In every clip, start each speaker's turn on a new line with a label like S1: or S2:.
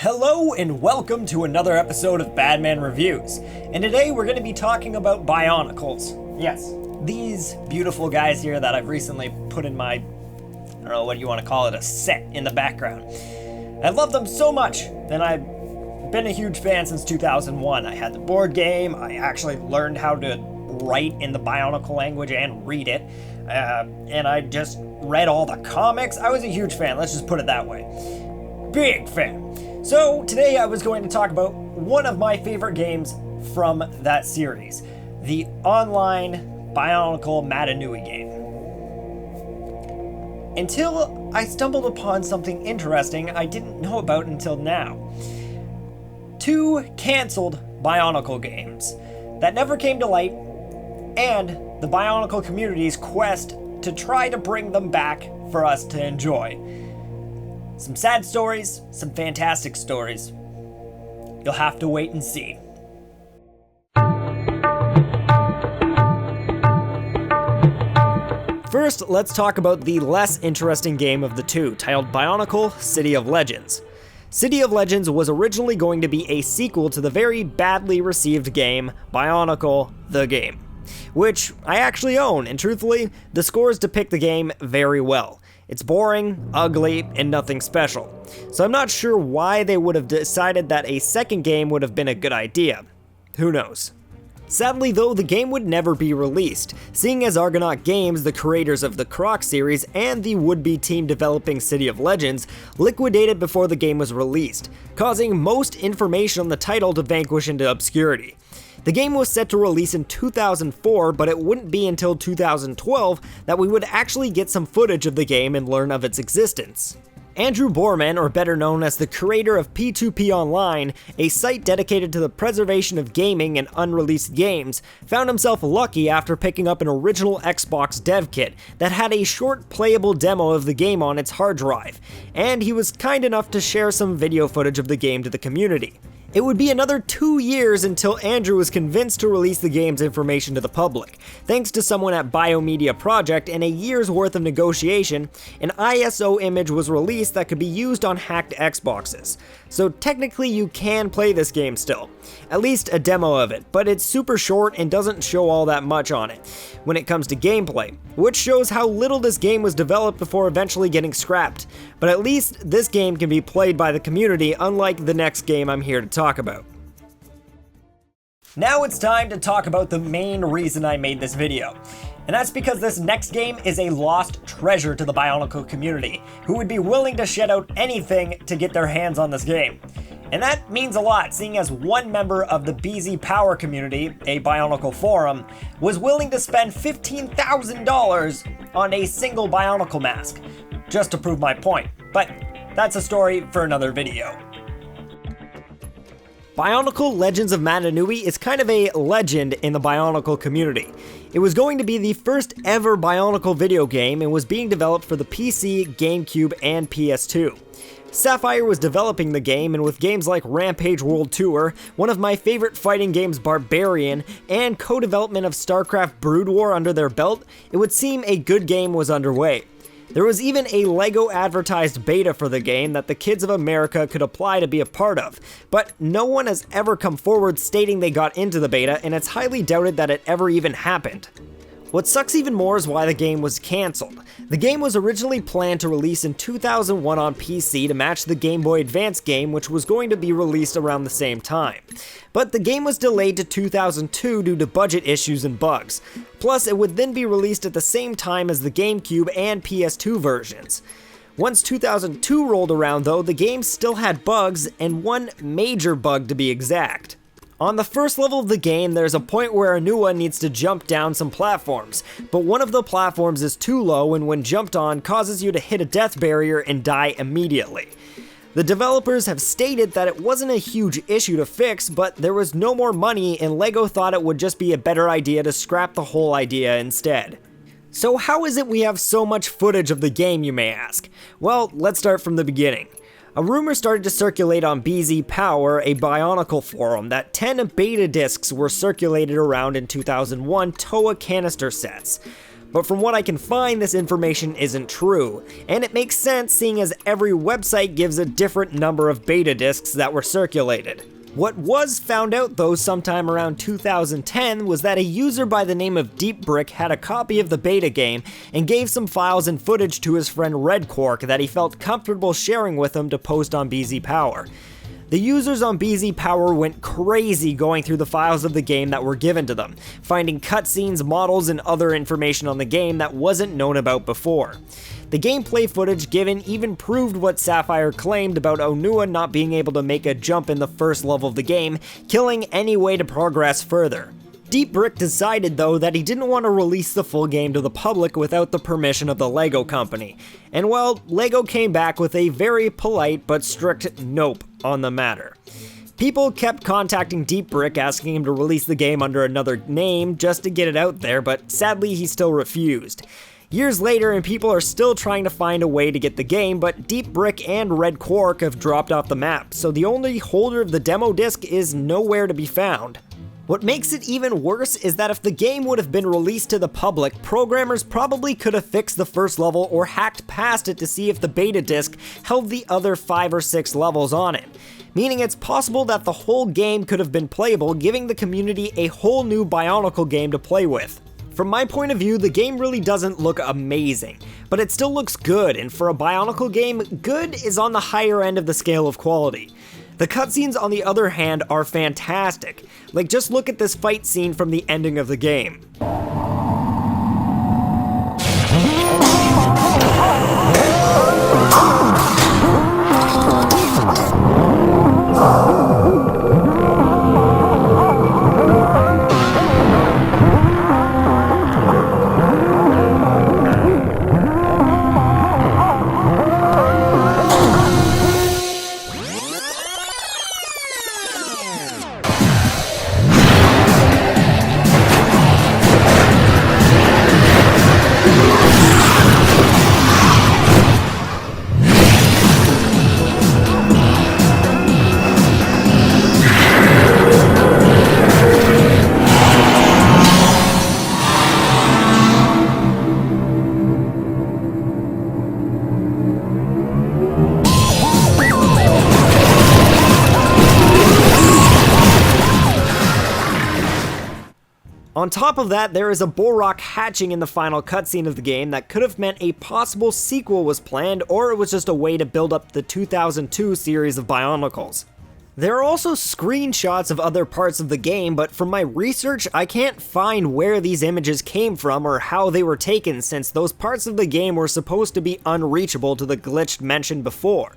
S1: Hello and welcome to another episode of Badman Reviews. And today we're going to be talking about Bionicles. Yes, these beautiful guys here that I've recently put in my, I don't know what you want to call it, a set in the background. I love them so much, and I've been a huge fan since 2001. I had the board game, I actually learned how to write in the Bionicle language and read it, and I just read all the comics. I was a huge fan, let's just put it that way. Big fan. So today I was going to talk about one of my favorite games from that series, the online Bionicle Matanui game. Until I stumbled upon something interesting I didn't know about until now. Two canceled Bionicle games that never came to light, and the Bionicle community's quest to try to bring them back for us to enjoy. Some sad stories, some fantastic stories. You'll have to wait and see. First, let's talk about the less interesting game of the two, titled Bionicle City of Legends. City of Legends was originally going to be a sequel to the very badly received game, Bionicle the Game, which I actually own, and truthfully, the scores depict the game very well. It's boring, ugly, and nothing special. So I'm not sure why they would have decided that a second game would have been a good idea. Who knows? Sadly though, the game would never be released, seeing as Argonaut Games, the creators of the Croc series and the would-be team developing City of Legends, liquidated before the game was released, causing most information on the title to vanquish into obscurity. The game was set to release in 2004, but it wouldn't be until 2012 that we would actually get some footage of the game and learn of its existence. Andrew Borman, or better known as the creator of P2P Online, a site dedicated to the preservation of gaming and unreleased games, found himself lucky after picking up an original Xbox dev kit that had a short playable demo of the game on its hard drive, and he was kind enough to share some video footage of the game to the community. It would be another 2 years until Andrew was convinced to release the game's information to the public. Thanks to someone at Biomedia Project and a year's worth of negotiation, an ISO image was released that could be used on hacked Xboxes. So technically you can play this game still. At least a demo of it, but it's super short and doesn't show all that much on it when it comes to gameplay, which shows how little this game was developed before eventually getting scrapped. But at least this game can be played by the community, unlike the next game I'm here to talk about. Now it's time to talk about the main reason I made this video. And that's because this next game is a lost treasure to the Bionicle community, who would be willing to shed out anything to get their hands on this game. And that means a lot, seeing as one member of the BZ Power community, a Bionicle forum, was willing to spend $15,000 on a single Bionicle mask, just to prove my point. But that's a story for another video. Bionicle Legends of Matanui is kind of a legend in the Bionicle community. It was going to be the first ever Bionicle video game and was being developed for the PC, GameCube, and PS2. Sapphire was developing the game, and with games like Rampage World Tour, one of my favorite fighting games Barbarian, and co-development of StarCraft Brood War under their belt, it would seem a good game was underway. There was even a LEGO advertised beta for the game that the kids of America could apply to be a part of, but no one has ever come forward stating they got into the beta, and it's highly doubted that it ever even happened. What sucks even more is why the game was cancelled. The game was originally planned to release in 2001 on PC to match the Game Boy Advance game, which was going to be released around the same time. But the game was delayed to 2002 due to budget issues and bugs. Plus, it would then be released at the same time as the GameCube and PS2 versions. Once 2002 rolled around though, the game still had bugs, and one major bug to be exact. On the first level of the game, there's a point where Anua needs to jump down some platforms, but one of the platforms is too low and when jumped on causes you to hit a death barrier and die immediately. The developers have stated that it wasn't a huge issue to fix, but there was no more money and LEGO thought it would just be a better idea to scrap the whole idea instead. So how is it we have so much footage of the game, you may ask? Well, let's start from the beginning. A rumor started to circulate on BZ Power, a Bionicle forum, that 10 beta discs were circulated around in 2001 TOA canister sets. but from what I can find, this information isn't true, and it makes sense seeing as every website gives a different number of beta discs that were circulated. What was found out though sometime around 2010 was that a user by the name of DeepBrick had a copy of the beta game and gave some files and footage to his friend Redcork that he felt comfortable sharing with him to post on BZ Power. The users on BZ Power went crazy going through the files of the game that were given to them, finding cutscenes, models, and other information on the game that wasn't known about before. The gameplay footage given even proved what Sapphire claimed about Onua not being able to make a jump in the first level of the game, killing any way to progress further. DeepBrick decided though that he didn't want to release the full game to the public without the permission of the LEGO company, and well, LEGO came back with a very polite but strict nope on the matter. People kept contacting DeepBrick asking him to release the game under another name just to get it out there, but sadly he still refused. Years later, and people are still trying to find a way to get the game, but DeepBrick and Redcork have dropped off the map, so the only holder of the demo disc is nowhere to be found. What makes it even worse is that if the game would have been released to the public, programmers probably could have fixed the first level or hacked past it to see if the beta disc held the other 5 or 6 levels on it. Meaning it's possible that the whole game could have been playable, giving the community a whole new Bionicle game to play with. From my point of view, the game really doesn't look amazing, but it still looks good, and for a Bionicle game, good is on the higher end of the scale of quality. The cutscenes, on the other hand, are fantastic. Like, just look at this fight scene from the ending of the game. On top of that, there is a Borok hatching in the final cutscene of the game that could have meant a possible sequel was planned, or it was just a way to build up the 2002 series of Bionicles. There are also screenshots of other parts of the game, but from my research, I can't find where these images came from or how they were taken, since those parts of the game were supposed to be unreachable to the glitch mentioned before.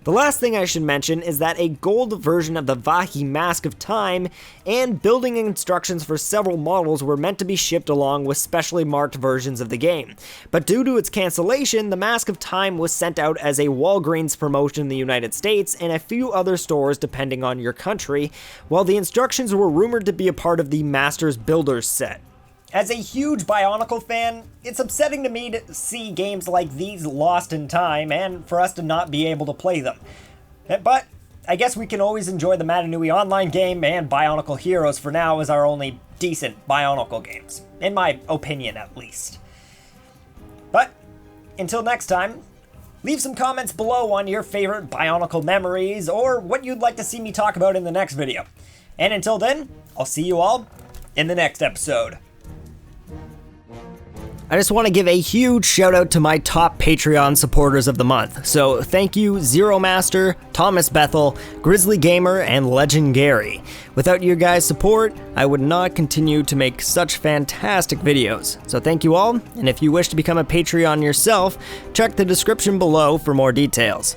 S1: The last thing I should mention is that a gold version of the Viking Mask of Time and building instructions for several models were meant to be shipped along with specially marked versions of the game. But due to its cancellation, the Mask of Time was sent out as a Walgreens promotion in the United States and a few other stores depending on your country, while the instructions were rumored to be a part of the Masters Builders set. As a huge Bionicle fan, it's upsetting to me to see games like these lost in time and for us to not be able to play them. But I guess we can always enjoy the Matanui Online game and Bionicle Heroes for now as our only decent Bionicle games, in my opinion at least. But until next time, leave some comments below on your favorite Bionicle memories or what you'd like to see me talk about in the next video. And until then, I'll see you all in the next episode. I just want to give a huge shout out to my top Patreon supporters of the month. So thank you Zero Master, Thomas Bethel, Grizzly Gamer, and Legend Gary. Without your guys' support, I would not continue to make such fantastic videos. So thank you all, and if you wish to become a Patreon yourself, check the description below for more details.